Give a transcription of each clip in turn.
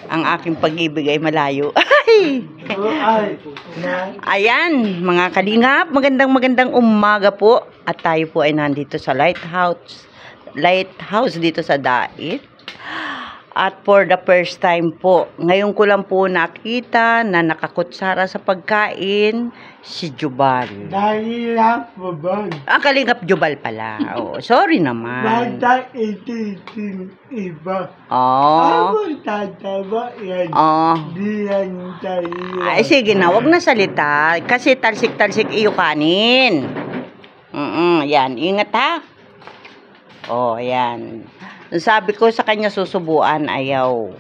Ang aking pag-ibig ay malayo. Ay! Ayan, mga kalingap, magandang umaga po. At tayo po ay nandito sa lighthouse dito sa Dait. At for the first time po, ngayon ko lang po nakita na nakakutsara sa pagkain si Jubal. Kalingap Jubal. Kalingap Jubal pala. Oh, sorry naman. Bata ititin iba. Oh. Ako tataba yan. Oh. Di yan tayo. Ay, sige na, wag na salita. Kasi talsik-talsik iyo kanin. Yan, ingat ha. Oh, yan. Sabi ko sa kanya susubuan, ayaw.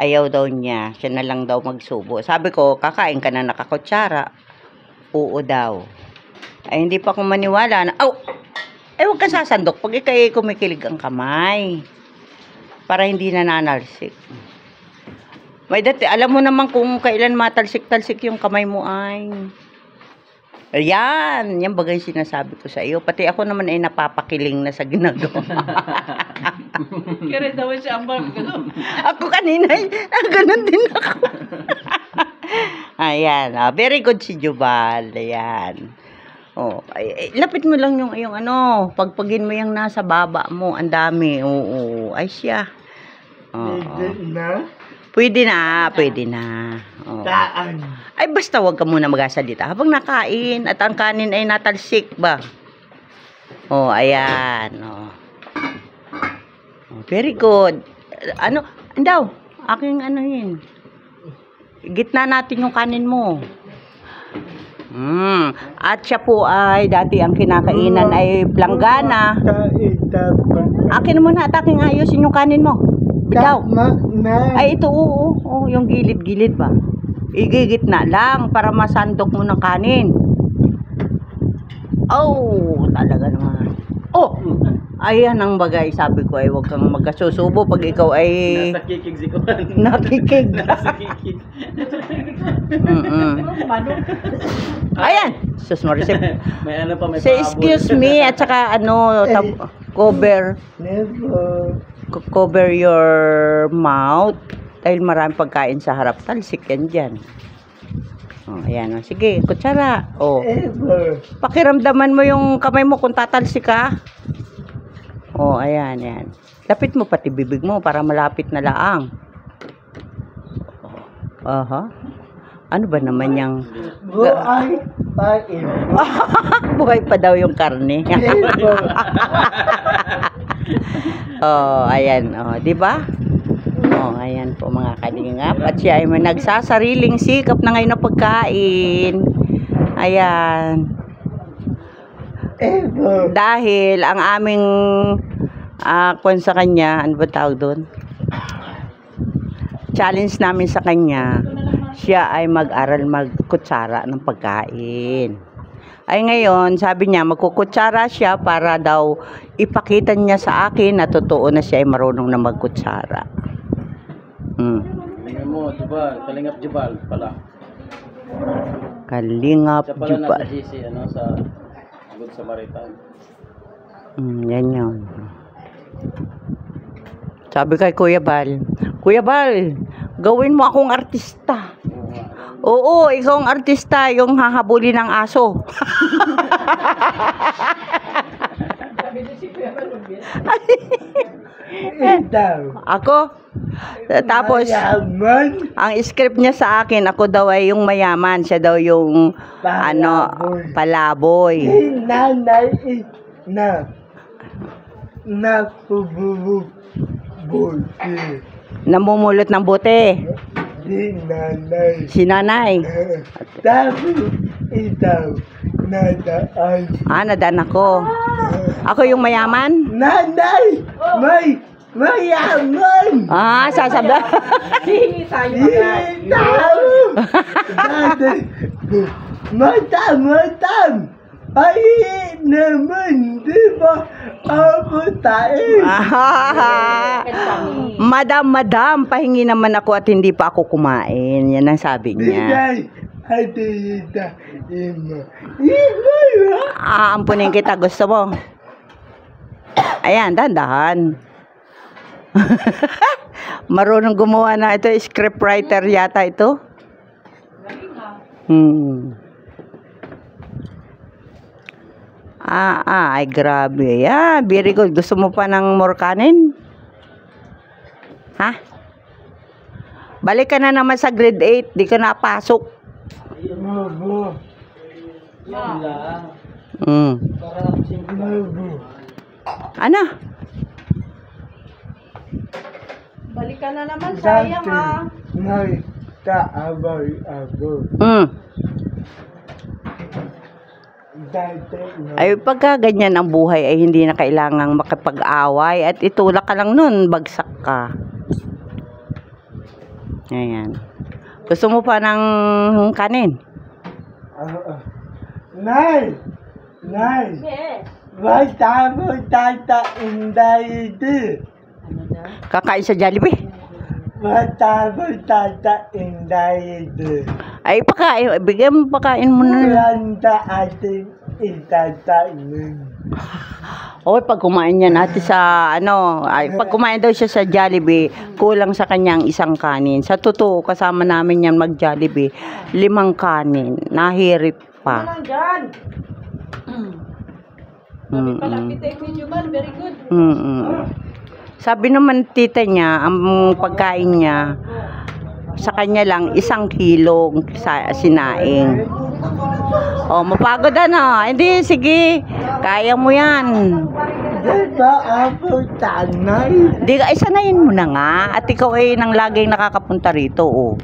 Ayaw daw niya. Siya na lang daw magsubo. Sabi ko, kakain ka na nakakutsara. Oo daw. Ay, hindi pa ako maniwala na, huwag ka sasandok pag ikay kumikilig ang kamay. Para hindi nananalsik. May dati, alam mo naman kung kailan matalsik-talsik yung kamay mo ay. Ayan, yan bagay sinasabi ko sa iyo. Pati ako naman ay napapakiling na sa ginagawa. Kaya daw siya ang gano'n. Ako kanina, gano'n din ako. Ayan, very good si Jubal. Ayan. Oh, lapit mo lang yung ano, pagpagin mo yung nasa baba mo, ang dami. Oo, ay siya. Pwede na? Pwede na. Oh. Taan. Ay, basta wag ka muna magasalita habang nakain at ang kanin ay natalsik ba? Oh, ayan. Oh. Very good. Ano? Andaw, aking ano yun. Gitna natin yung kanin mo. At siya po ay dati ang kinakainan ay planggana. Akin mo na at aking ayusin yung kanin mo. Bitaw. Ay, ito, oo, yung gilid-gilid ba? Igigitna lang para masandok mo ng kanin. Oh, talaga naman. Oh, ayan ang bagay. Sabi ko ay huwag kang magkasusubo pag ikaw ay... Nasa kikig si Kuan. Nakikig. Nasa kikig. Ayan. Sus Marisip. May ano pa, may Say excuse me at saka ano, cover your mouth dahil maraming pagkain sa harap. Talsik yan dyan. Oh, ayan. Oh. Sige, kutsara. Oh. Pakiramdaman mo yung kamay mo kung tatalsik ka. Oh, ayan, ayan. Lapit mo pati bibig mo para malapit na laang. Aha. Ano ba naman yung... Buhay pa Buhay pa daw yung karne. Oh, ayan. Oh, di ba? Oh, ayan po mga kalingap. At siya ay may nagsasariling sikap na ngayon na pagkain. Ayan. Dahil ang aming kung sa kanya, ano ba tawag doon? Challenge namin sa kanya, siya ay mag-aral magkutsara ng pagkain. Ay ngayon, sabi niya, magkukutsara siya para daw ipakita niya sa akin na totoo na siya ay marunong na magkutsara. Tingnan mo, Jubal, Kalingap Jubal pala. Kalingap Siya pala Jubal. nasa GC, ano, sa Good Samaritan. Yan yun. Sabi kay Kuya Bal, gawin mo akong artista. Oo, ikaw ang artista, yung hahabulin ng aso. Ako? Tapos, ang script niya sa akin, ako daw ay yung mayaman, siya daw yung palaboy. Nanay na buti. Namumulot ng bote. Nanay. Si nanay. Tapos ikaw nadaan. Nadaan ako. Ako yung mayaman? Nanay! Mayaman! Sasabihin. Hihingi tayo Matam! Ay naman, di ba? Ako tayo. Madam, pahingi naman ako at hindi pa ako kumain. Yan ang sabi niya. Ampunin kita, gusto mo? Ayan, dahan-dahan. Marunong gumawa na ito, script writer yata ito. Ay grabe. Yeah, very good. Gusto mo pa ng more kanin? Ha? Balik ka na naman sa grade 8, di ka napasok. Mabo. Yan lang. Para Mabo. Ano? Balik ka na naman, sayang ah. May kaabay ako. Dati na. Ay, pagka ganyan ang buhay ay hindi na kailangang makipag-away at itulak ka lang nun, bagsak ka. Ayan. Gusto mo pa ng kanin? Nay! Nay! Yes. May tamo tata inday ito. Kakain sa Jollibee? May tamo tata inday ito. Ay, pakain. Bigyan mo, pakain mo na. Kulanta ating itatainin. O, pag kumain niya natin sa, pag kumain daw siya sa Jollibee, kulang sa kanyang isang kanin. Sa totoo, kasama namin yan mag-Jollibee, 5 kanin. Nahirit pa. Ano lang dyan? Palapit ay medyo man, very good. Sabi naman tita niya, ang pagkain niya, sa kanya lang 1 kilong sinaing. O, mapagod Hindi, sige. Kaya mo yan. Diba ako tanay? Di ka, sanayin mo na nga. At ikaw ay nang laging nakakapunta rito, o.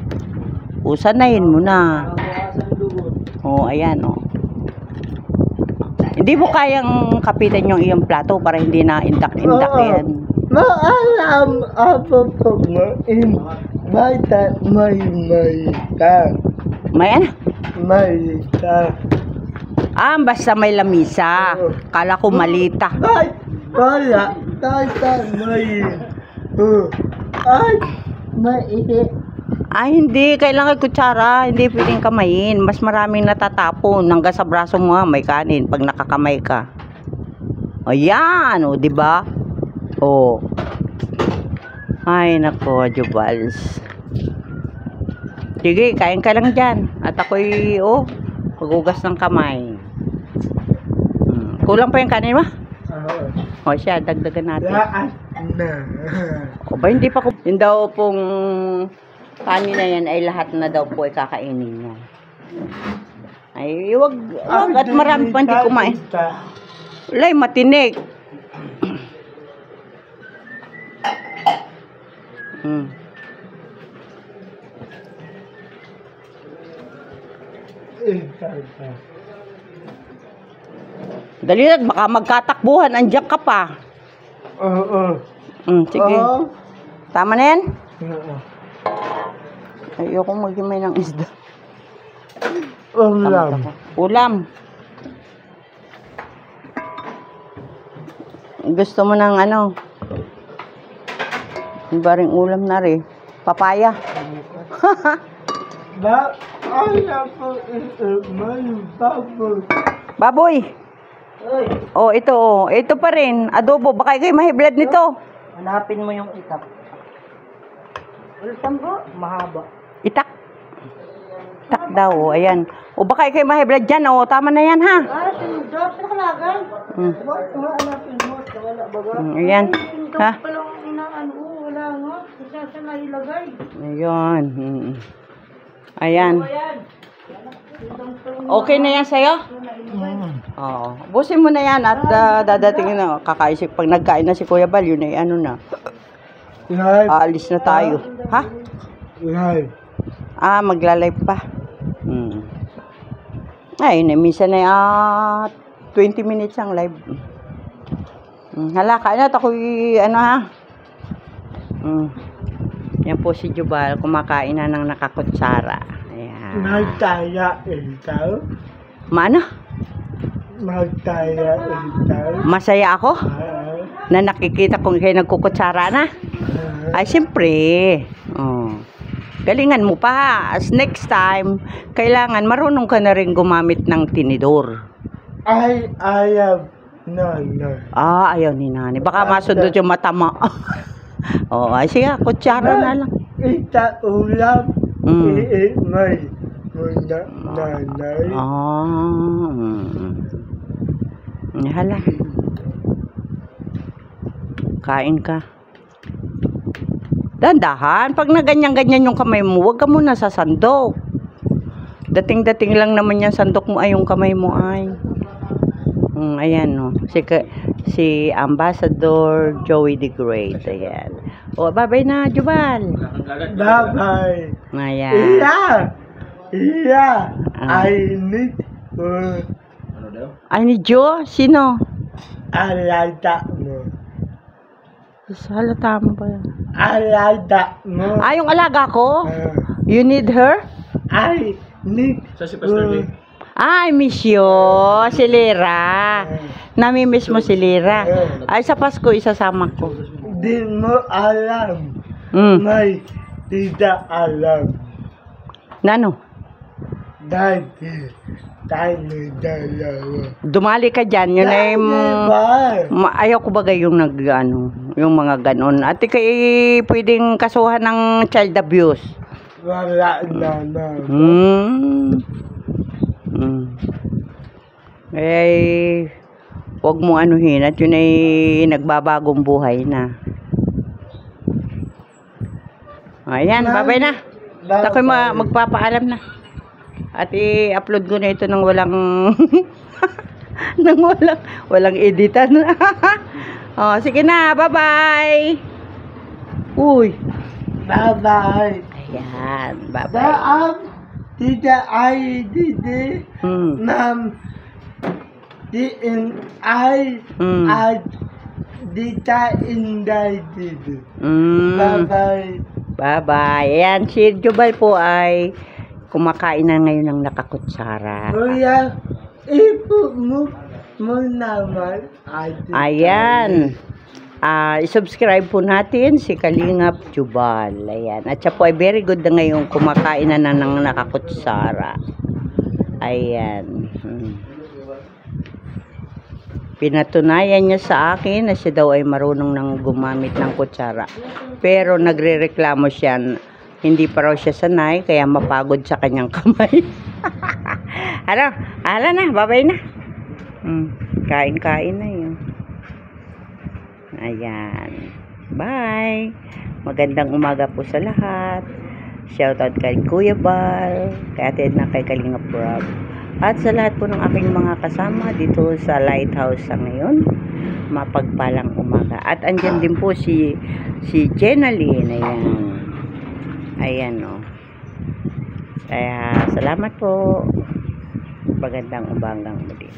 O, sanayin mo na. O, ayan, o. Hindi mo kayang kapitan yung iyong plato para hindi na indak-indak yan. Maalam ako kumain. May ka. May ano? May ka. Basta may lamisa. Kala ko malita. Ay, wala. Tata may. Ay, maihi. Hindi. Kailangan kutsara. Hindi pwedeng kamayin. Mas maraming natatapon. Hanggang sa braso mo may kanin pag nakakamay ka. O yan. O, diba? O. Ay, nako, Jubals. Sige, kain ka lang dyan. At ako'y, magugas ng kamay. Kulang pa yung kanin mo? O siya, dagdagan natin. Lahat na. O ba, hindi pa ko. Yung daw pong kanin na yan ay lahat na daw po ay kakainin niya. Ay, wag at marami pa hindi kumain. Walay, matinig. Dali lang, baka magkatakbuhan, andiyan ka pa. Oo. Sige. Tama na yan? Oo. Ayoko magimay ng isda. Ulam. Ulam. Gusto mo ng ano? Baring ulam na rin. Papaya. Ba, ayaw po may baboy. Baboy. Oh, ito oh. Ito pa rin. Adobo. Baka kayo mahiblad nito. Hanapin mo yung itak. Ulitan po? Mahaba. Itak. Itak daw. Oh, ayan. O baka kayo mahiblad dyan. Oh, tama na yan ha. Sundok. Saan nakalagay? Hanapin mo, wala baga. Ayan. Ha? Palang inaano. Wala nga. Saan nailagay? Ayan. Ayan. Okay na yan sa'yo? Oo. Busin mo na yan at dadating na. Kakaisip. Pag nagkain na si Kuya Bal, yun ay ano na. Aalis na tayo. Ha? Magla-live pa. Ay, minsan ay 20 minutes ang live. Hala, kain na. Ako'y ano ha? Yan po si Jubal. Kumakain na ng nakakutsara. Ayan. Magtaya ikaw? Maano? Magtaya ikaw? Masaya ako na nakikita kong kayo nagkukutsara na. Ay, siyempre. Oh. Galingan mo pa. As next time, kailangan marunong ka na rin gumamit ng tinidor. Ay, ayaw. No. Ayaw ni Nani. Baka masundot yung mata mo. Oo, ay sige, kutsara na lang. Ita ulam. Mm. May muna nanay. Hala. Kain ka. Dandahan, pag na ganyan-ganyan yung kamay mo, huwag ka muna sa sandok. Dating-dating lang naman yung sandok mo ay yung kamay mo ay. Ayan no. Si Ambassador Joey the Great. Ayan. O, babay na, Jubal. Bye-bye. Ayan. Iya. I need Ano daw? Ay, ni Jo? Sino? alata mo. Salata mo ba yan? Alata mo. Ah, yung alaga ko? You need her? I need Sa si Pastor Lee. Ah, I miss you. Si Lira. Nami-miss mo si Lira. Ay, sa Pasko, isasama ko. Di mo alam. May tidak alam. Nano? Dati tayo dalawa. Dumali ka dyan. Yun ay... Diba? Ayaw ko bagay yung yung mga ganon. At ikay pwedeng kasuhan ng child abuse. Wala na na. Eh, huwag mo anuhin at yun ay nagbabagong buhay na. Ayan, babay na. Ako'y magpapaalam na. At i-upload ko na ito ng walang walang editan. Oh, sige na, bye-bye. Uy. Bye-bye. Ayan, bye-bye. Daam, tidak ay didi. Ma'am, at dita inday didi. Bye-bye. Bye-bye. Ayan, si Jubal po ay kumakain na ngayon ng nakakutsara. Kuya, ipo mo naman. Ayan. I-subscribe po natin si Kalingap Jubal. Ayan. At siya po ay very good na ngayon kumakain na ng nakakutsara. Ayan. Pinatunayan niya sa akin na siya daw ay marunong nang gumamit ng kutsara. Pero nagrereklamo siya, hindi pa raw siya sanay, kaya mapagod sa kanyang kamay. Ala na, babay na. Kain-kain na yun. Ayan. Bye. Magandang umaga po sa lahat. Shoutout kay Kuya Bal, kay Ate Edna, kay Kalingap Rob. At sa lahat po ng aking mga kasama dito sa Lighthouse sa ngayon, mapagpalang umaga. At andyan din po si Jenaline. Ayan o. Kaya salamat po. Magandang umagang muli.